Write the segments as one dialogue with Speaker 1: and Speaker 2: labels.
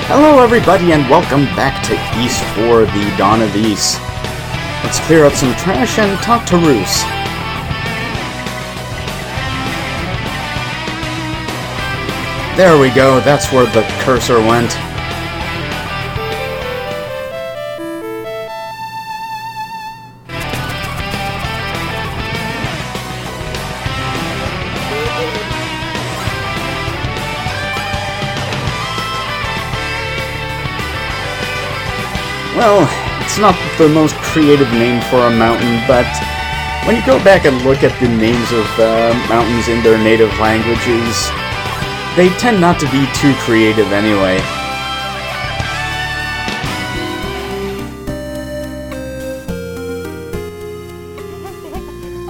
Speaker 1: Hello everybody and welcome back to East for the Dawn of East. Let's clear up some trash and talk to Roos. There we go, that's where the cursor went. Well, it's not the most creative name for a mountain, but when you go back and look at the names of mountains in their native languages, they tend not to be too creative anyway.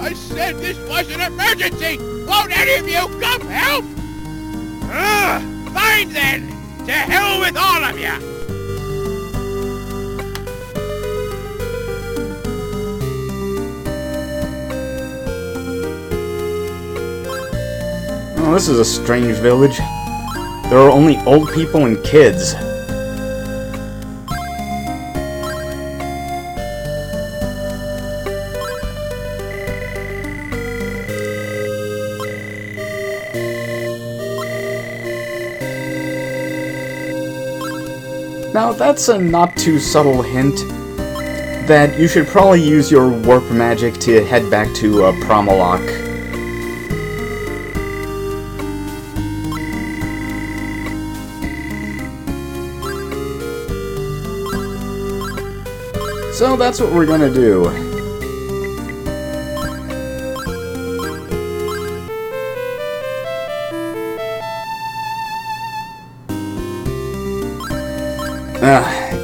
Speaker 2: I said this was an emergency! Won't any of you come help? Fine then! To hell with all of you!
Speaker 1: Oh, this is a strange village. There are only old people and kids. Now that's a not too subtle hint that you should probably use your warp magic to head back to Promalok. So that's what we're gonna do.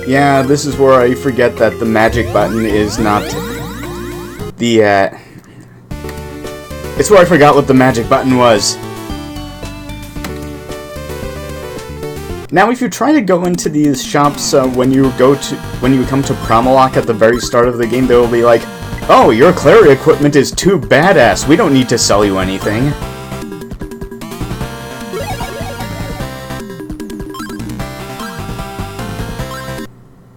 Speaker 1: Yeah, this is where I forget that the magic button is not the, It's where I forgot what the magic button was. Now, if you try to go into these shops when you come to Promalok at the very start of the game, they will be like, "Oh, your Clary equipment is too badass. We don't need to sell you anything."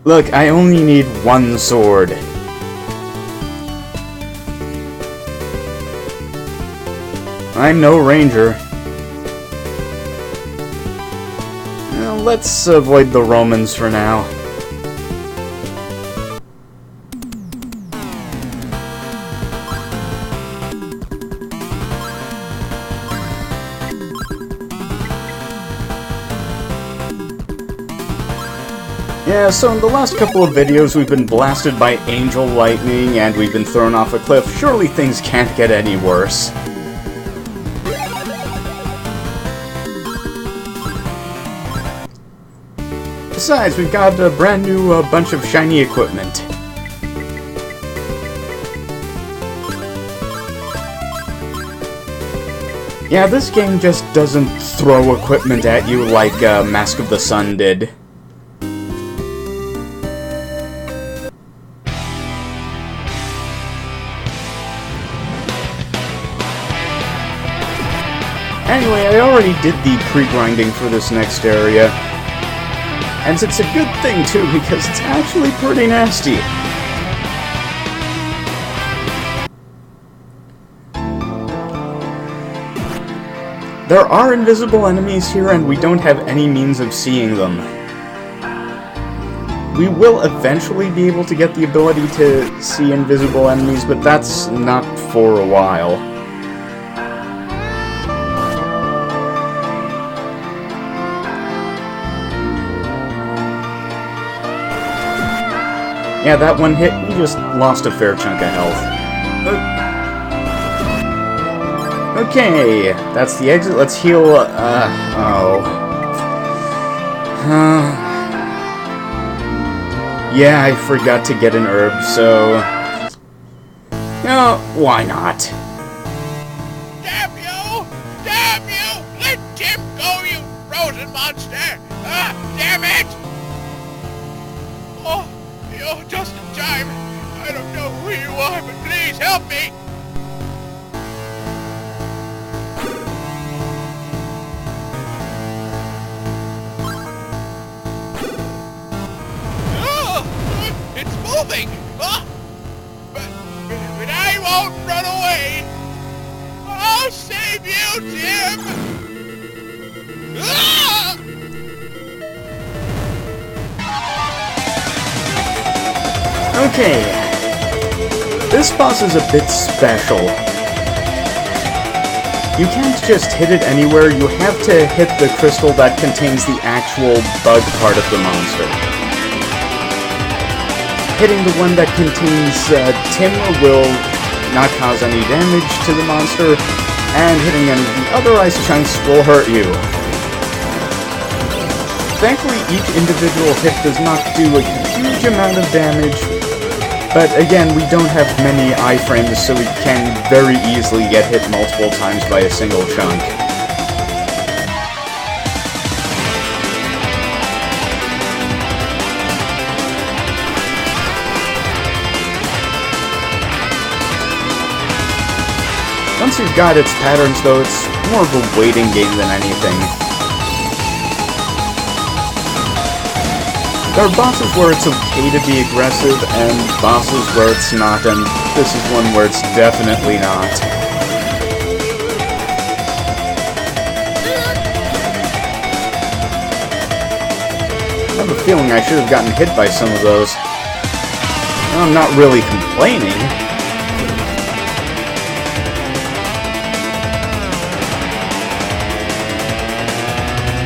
Speaker 1: Look, I only need one sword. I'm no ranger. Let's avoid the Romans for now. Yeah, so in the last couple of videos we've been blasted by angel lightning and we've been thrown off a cliff. Surely things can't get any worse. Besides, we've got a brand new bunch of shiny equipment. Yeah, this game just doesn't throw equipment at you like Mask of the Sun did. Anyway, I already did the pre-grinding for this next area. And it's a good thing, too, because it's actually pretty nasty. There are invisible enemies here, and we don't have any means of seeing them. We will eventually be able to get the ability to see invisible enemies, but that's not for a while. Yeah, that one hit, we just lost a fair chunk of health. Okay, that's the exit. Let's heal, yeah, I forgot to get an herb, so... No, why not?
Speaker 2: Damn you! Damn you! Let Jim go, you frozen monster! Damn it! Oh, you're just in time. I don't know who you are, but please help me! moving! Huh? But I won't run away! I'll save you, Tim! Ah!
Speaker 1: Okay. This boss is a bit special. You can't just hit it anywhere, you have to hit the crystal that contains the actual bug part of the monster. Hitting the one that contains Tim will not cause any damage to the monster, and hitting any of the other ice chunks will hurt you. Thankfully, each individual hit does not do a huge amount of damage, but again, we don't have many iframes, so we can very easily get hit multiple times by a single chunk. Once you've got its patterns, though, it's more of a waiting game than anything. There are bosses where it's okay to be aggressive, and bosses where it's not, and this is one where it's definitely not. I have a feeling I should have gotten hit by some of those. I'm not really complaining.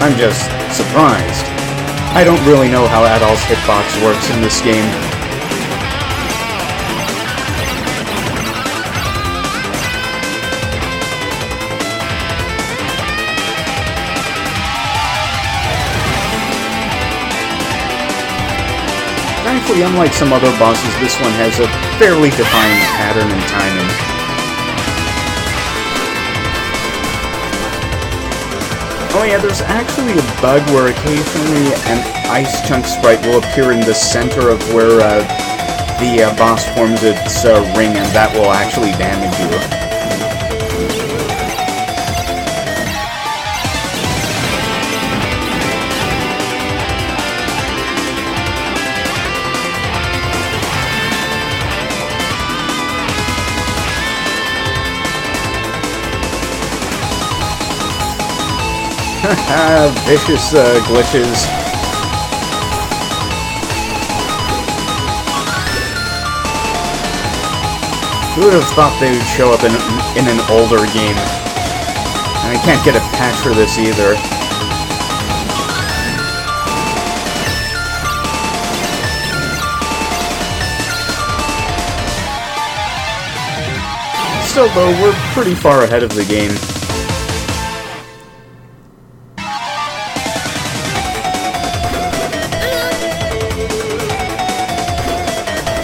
Speaker 1: I'm just surprised. I don't really know how Adol's hitbox works in this game. Thankfully, unlike some other bosses, this one has a fairly defined pattern and timing. Oh yeah, there's actually a bug where occasionally an ice chunk sprite will appear in the center of where the boss forms its ring, and that will actually damage you. Vicious glitches. Who would have thought they would show up in an older game? And I can't get a patch for this either. Still though, we're pretty far ahead of the game.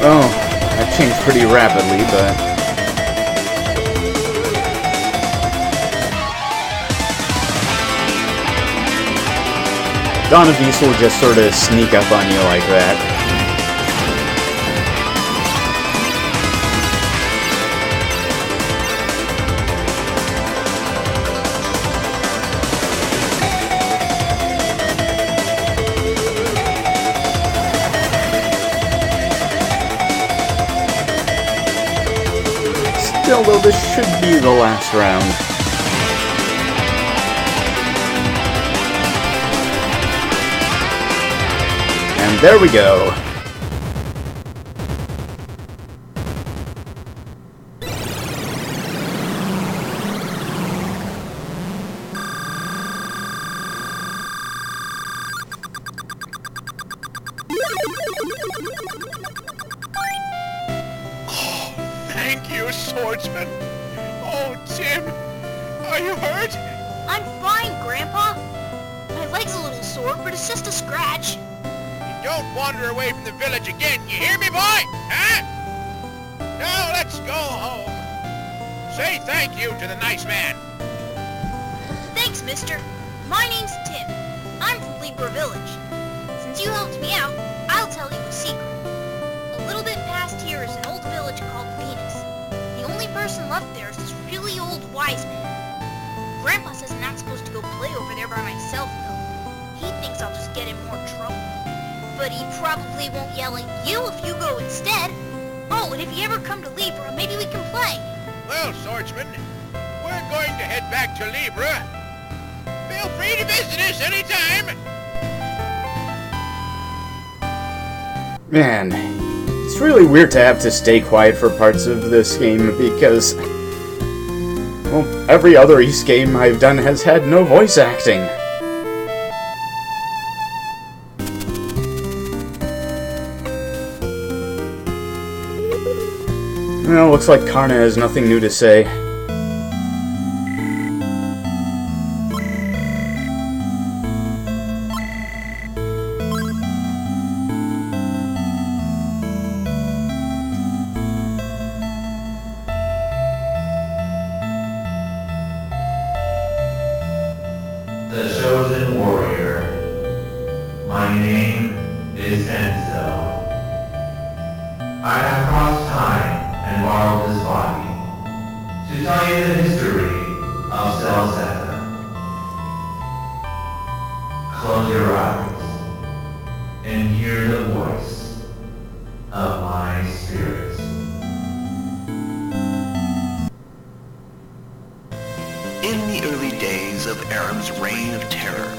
Speaker 1: Oh, that changed pretty rapidly, but... Dawn of Beast will just sort of sneak up on you like that. Still, though, this should be the last round. And there we go.
Speaker 2: Thank you, swordsman. Oh, Tim, are you hurt?
Speaker 3: I'm fine, Grandpa. My leg's a little sore, but it's just a scratch.
Speaker 2: Don't wander away from the village again, you hear me, boy? Huh? Now let's go home. Say thank you to the nice man.
Speaker 3: Thanks, mister. My name's Tim. I'm from Libra Village. Since you helped me out, I'll tell you a secret. A little bit past here is an old village called Venus. The only person left there is this really old wise man. Grandpa says I'm not supposed to go play over there by myself, though. He thinks I'll just get in more trouble. But he probably won't yell at you if you go instead. Oh, and if you ever come to Libra, maybe we can play.
Speaker 2: Well, swordsman, we're going to head back to Libra. Feel free to visit us anytime.
Speaker 1: Man, it's really weird to have to stay quiet for parts of this game because, well, every other Ys game I've done has had no voice acting. Well, looks like Karna has nothing new to say.
Speaker 4: The chosen warrior. My name is Enzo. I have crossed time and borrowed this body to tell you the history of Celzetta. Close your eyes and hear the voice of my spirit.
Speaker 5: In the early days of Aram's reign of terror,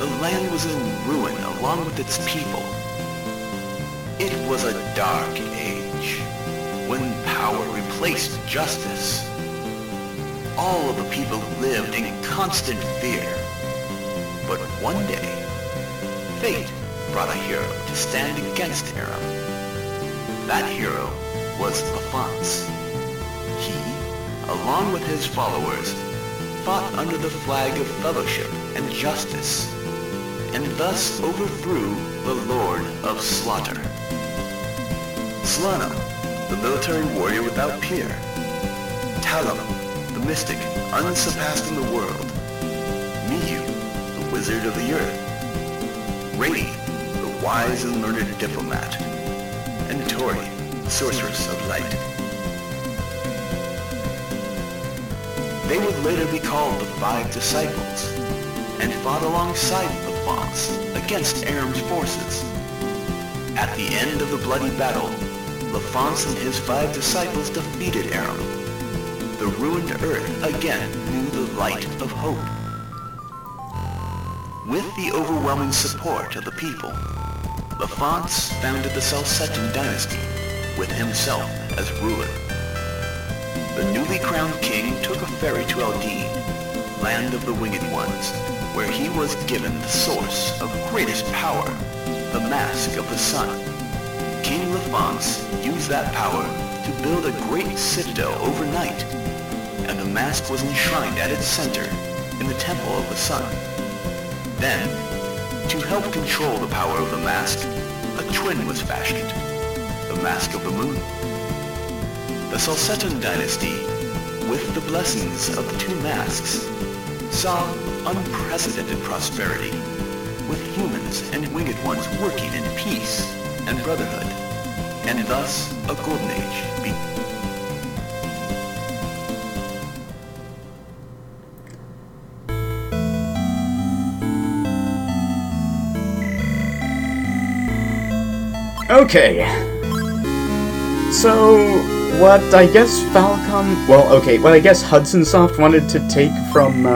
Speaker 5: the land was in ruin along with its people. It was a dark age, when power replaced justice. All of the people lived in constant fear. But one day, fate brought a hero to stand against Aram. That hero was Alphonse. He, along with his followers, fought under the flag of fellowship and justice, and thus overthrew the Lord of Slaughter. Slanum, the military warrior without peer. Talum, the mystic unsurpassed in the world. Miyu, the wizard of the earth. Rady, the wise and learned diplomat. And Tori, the sorceress of light. They would later be called the Five Disciples, and fought alongside Alphonse against Aram's forces. At the end of the bloody battle, Alphonse and his 5 disciples defeated Aram. The ruined earth again knew the light of hope. With the overwhelming support of the people, Alphonse founded the Celsettan dynasty, with himself as ruler. The newly crowned king took a ferry to Aldine, land of the Winged Ones, where he was given the source of greatest power, the Mask of the Sun. King Alphonse used that power to build a great citadel overnight, and the mask was enshrined at its center in the Temple of the Sun. Then, to help control the power of the mask, a twin was fashioned, the Mask of the Moon. The Celsettan dynasty, with the blessings of the 2 masks, saw unprecedented prosperity, with humans and Winged Ones working in peace and brotherhood, and thus a golden age began.
Speaker 1: Okay. So, what I guess what I guess Hudson Soft wanted to take from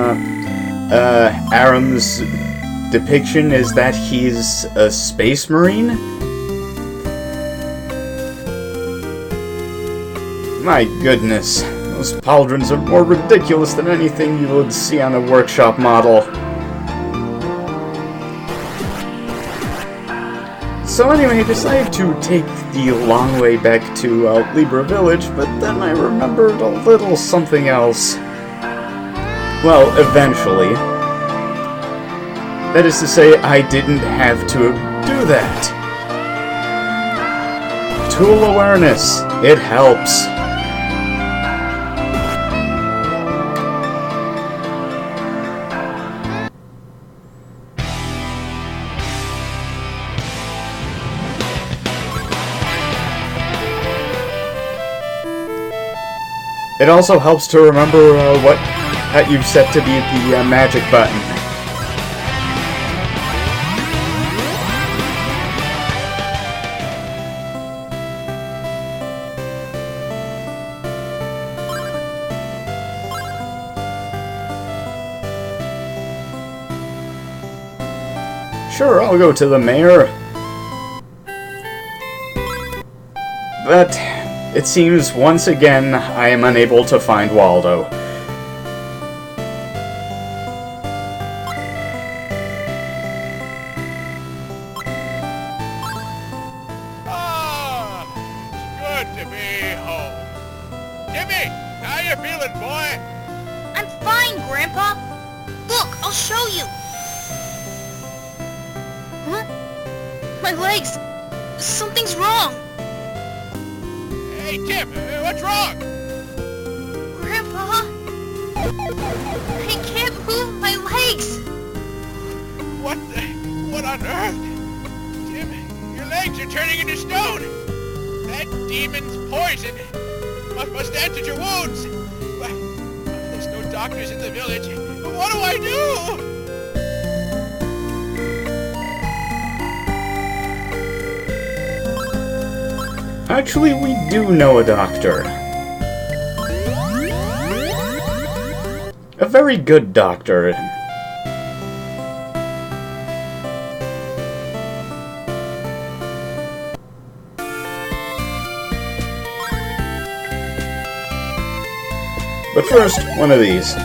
Speaker 1: Aram's depiction is that he's a space marine? My goodness, those pauldrons are more ridiculous than anything you would see on a workshop model. So anyway, I decided to take the long way back to Libra Village, but then I remembered a little something else. Well, eventually. That is to say, I didn't have to do that. Tool awareness. It helps. It also helps to remember what you've set to be the magic button. Sure, I'll go to the mayor. But it seems once again I am unable to find Waldo.
Speaker 2: Ah, it's good to be home. Timmy, how you feeling, boy?
Speaker 3: I'm fine, Grandpa. Look, I'll show you. Huh? My legs. Something's wrong.
Speaker 2: Hey, Tim, what's wrong?
Speaker 3: Grandpa? I can't move my legs.
Speaker 2: What on earth? Tim, your legs are turning into stone. That demon's poison must answer your wounds. There's no doctors in the village. What do I do?
Speaker 1: Actually, we do know a doctor. A very good doctor. But first, one of these.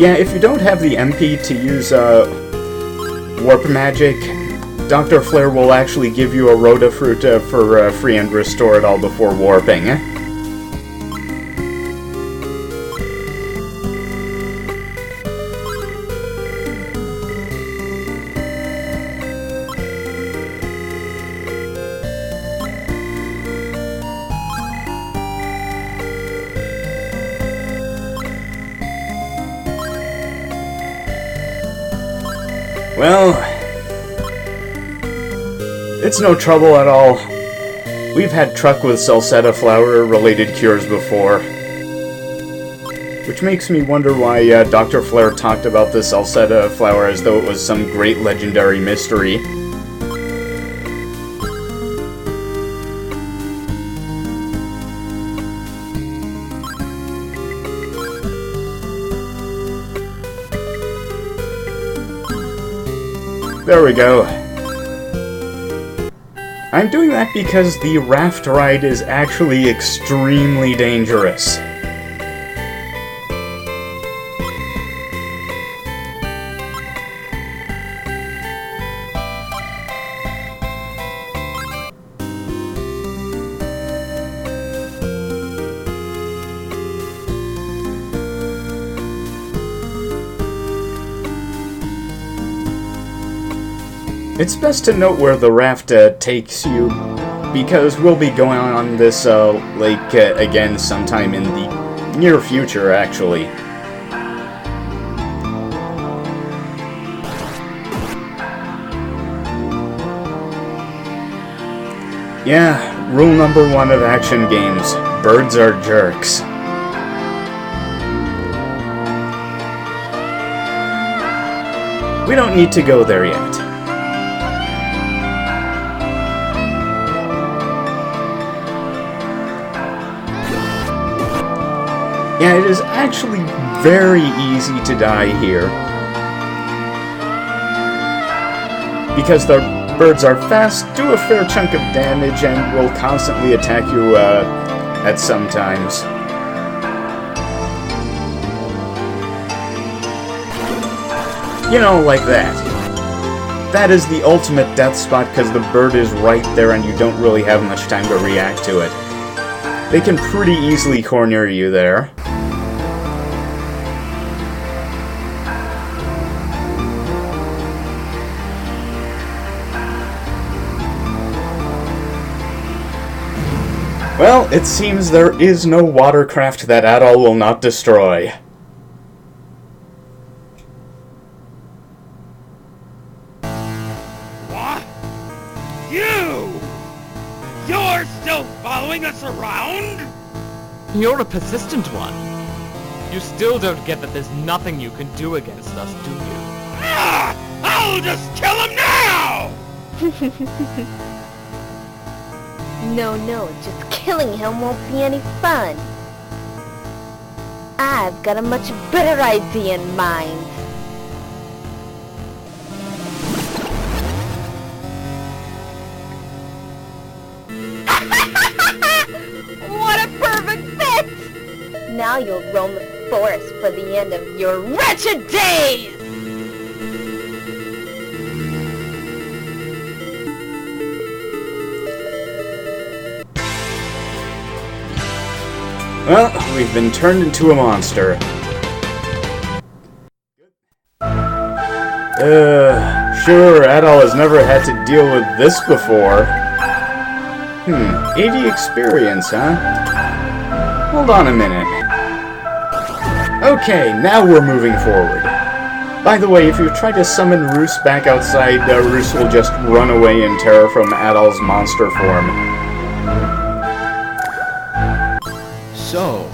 Speaker 1: Yeah, if you don't have the MP to use warp magic, Dr. Flare will actually give you a Rhoda fruit for free and restore it all before warping. Well, it's no trouble at all. We've had truck with Salsetta flower-related cures before. Which makes me wonder why Dr. Flare talked about the Salsetta flower as though it was some great legendary mystery. There we go. I'm doing that because the raft ride is actually extremely dangerous. It's best to note where the raft takes you, because we'll be going on this lake again sometime in the near future, actually. Yeah, rule number 1 of action games: birds are jerks. We don't need to go there yet. Yeah, it is actually very easy to die here, because the birds are fast, do a fair chunk of damage, and will constantly attack you at some times. You know, like that. That is the ultimate death spot because the bird is right there and you don't really have much time to react to it. They can pretty easily corner you there. Well, it seems there is no watercraft that Adol will not destroy.
Speaker 6: What? You! You're still following us around?
Speaker 7: You're a persistent one. You still don't get that there's nothing you can do against us, do you?
Speaker 6: Ah! I'll just kill him now!
Speaker 8: No, just killing him won't be any fun. I've got a much better idea in mind. What a perfect fit! Now you'll roam the forest for the end of your wretched days!
Speaker 1: Well, we've been turned into a monster. Sure, Adol has never had to deal with this before. 80 experience, huh? Hold on a minute. Okay, now we're moving forward. By the way, if you try to summon Roos back outside, Roos will just run away in terror from Adol's monster form.
Speaker 9: So,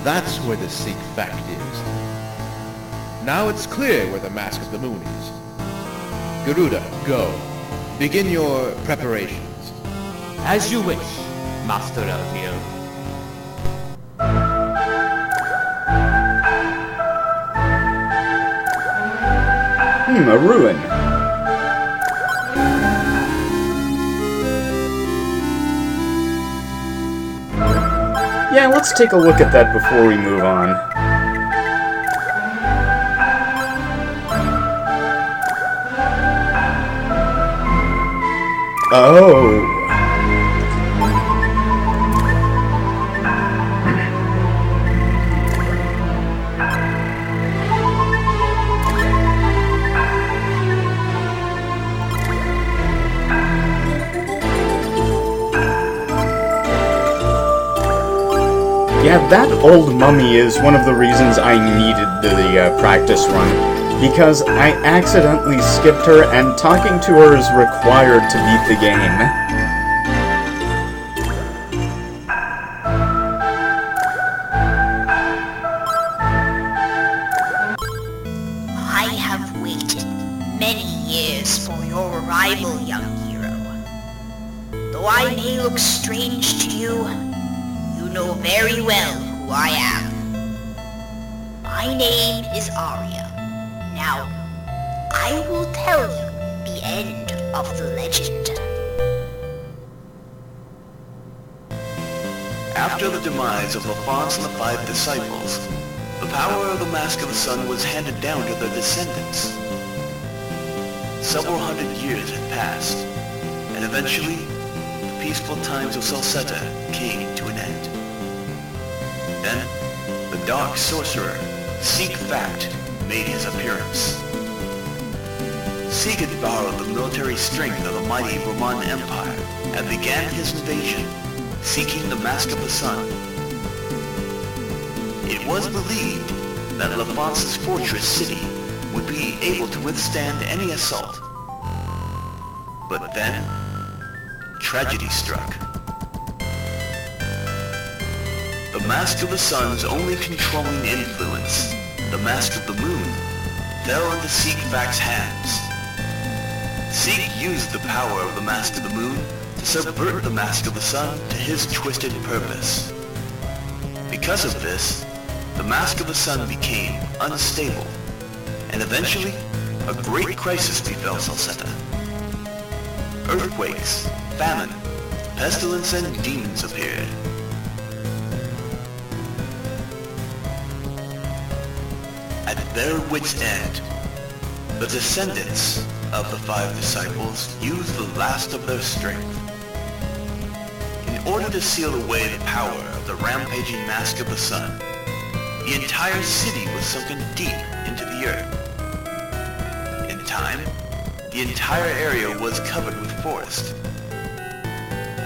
Speaker 9: that's where the Seek fact is. Now it's clear where the Mask of the Moon is. Garuda, go. Begin your preparations.
Speaker 7: As you wish, Master Elvio.
Speaker 1: A ruin. Yeah, let's take a look at that before we move on. Oh. Yeah, that old mummy is one of the reasons I needed the practice run, because I accidentally skipped her, and talking to her is required to beat the game.
Speaker 3: I have waited many years for your arrival, young hero. Though I may look strange to you, you know very well who I am. My name is Arya. Now, I will tell you the end of the legend.
Speaker 5: After the demise of Lafance and the Five Disciples, the power of the Mask of the Sun was handed down to their descendants. Several hundred years had passed, and eventually, the peaceful times of Salsetta came to an end. Then, the Dark Sorcerer, Seek Fact, made his appearance. Seek had borrowed the military strength of the mighty Roman Empire and began his invasion, seeking the Mask of the Sun. It was believed that Lafance's fortress city would be able to withstand any assault. But then, tragedy struck. The Mask of the Sun's only controlling influence, the Mask of the Moon, fell into Seek Fact's hands. Seek used the power of the Mask of the Moon to subvert the Mask of the Sun to his twisted purpose. Because of this, the Mask of the Sun became unstable, and eventually, a great crisis befell Salsetta. Earthquakes, famine, pestilence, and demons appeared. At their wits' end, the descendants of the Five Disciples used the last of their strength. In order to seal away the power of the rampaging Mask of the Sun, the entire city was sunken deep into the earth. In time, the entire area was covered with forest.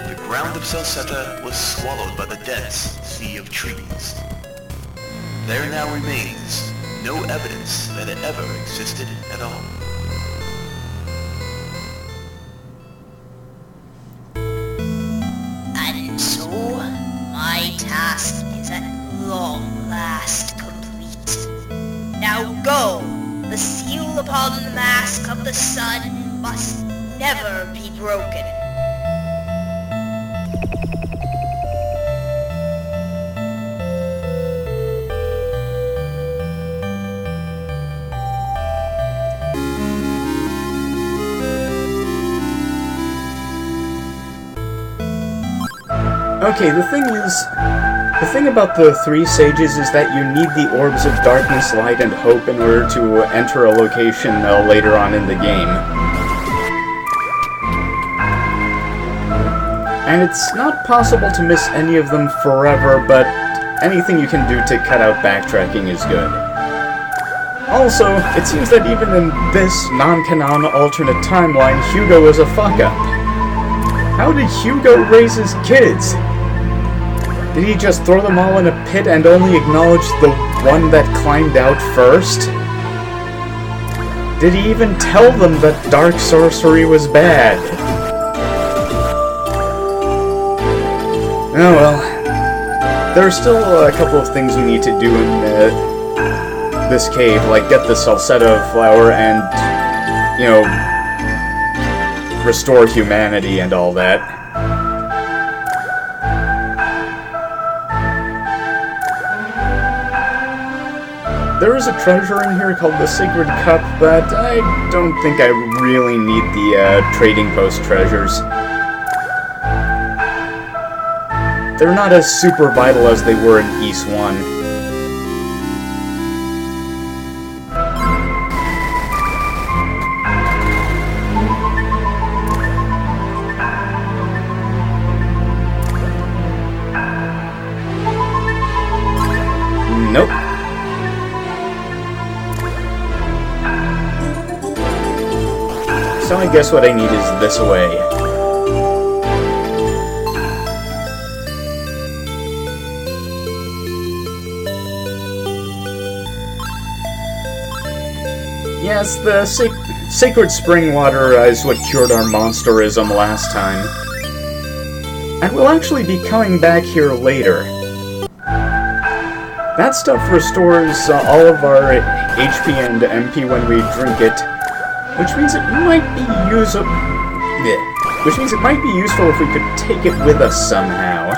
Speaker 5: The ground of Salsetta was swallowed by the dense sea of trees. There now remains no evidence that it ever existed at all.
Speaker 3: And so, my task is at long last called the Mask of the Sun must never be broken.
Speaker 1: Okay, the thing about the three sages is that you need the orbs of darkness, light, and hope in order to enter a location later on in the game. And it's not possible to miss any of them forever, but anything you can do to cut out backtracking is good. Also, it seems that even in this non-canon alternate timeline, Hugo is a fuck-up. How did Hugo raise his kids? Did he just throw them all in a pit and only acknowledge the one that climbed out first? Did he even tell them that dark sorcery was bad? Oh well. There are still a couple of things you need to do in this cave, like get the Salsetta flower and, you know, restore humanity and all that. There is a treasure in here called the Sacred Cup, but I don't think I really need the trading post treasures. They're not as super vital as they were in East 1. Nope. So I guess what I need is this way. Yes, the sacred spring water is what cured our monsterism last time. And we'll actually be coming back here later. That stuff restores all of our HP and MP when we drink it, which means it might be useful if we could take it with us somehow.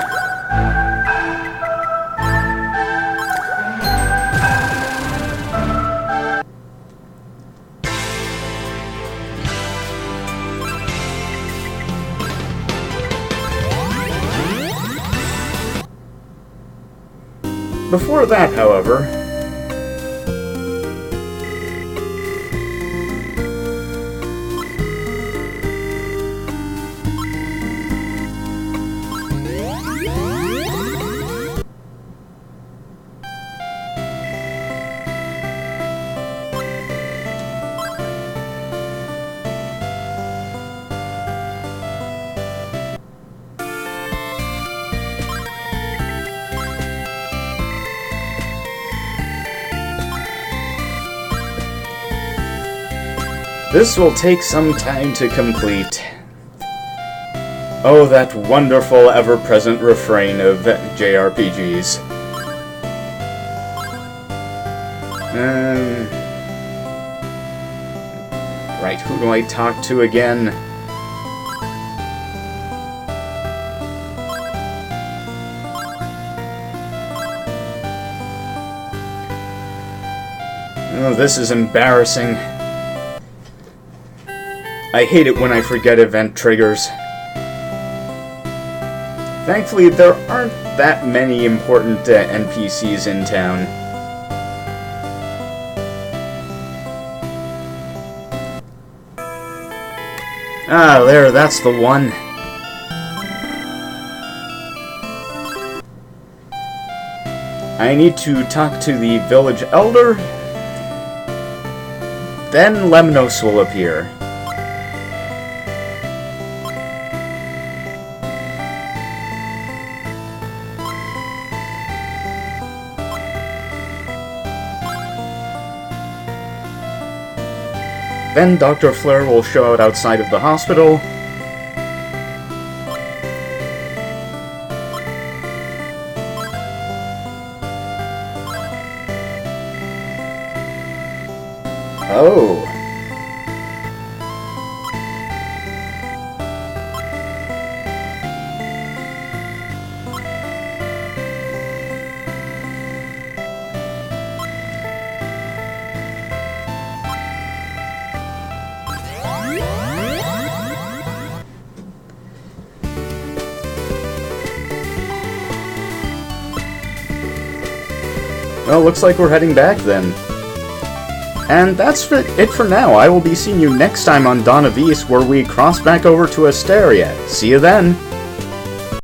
Speaker 1: Before that, however, this will take some time to complete. Oh, that wonderful, ever-present refrain of JRPGs. Right, who do I talk to again? Oh, this is embarrassing. I hate it when I forget event triggers. Thankfully, there aren't that many important NPCs in town. Ah, there, that's the one. I need to talk to the village elder. Then Lemnos will appear. Then Dr. Flare will show out outside of the hospital. Oh. Well, looks like we're heading back then. And that's it for now. I will be seeing you next time on Dawn of East, where we cross back over to Asteria. See you then!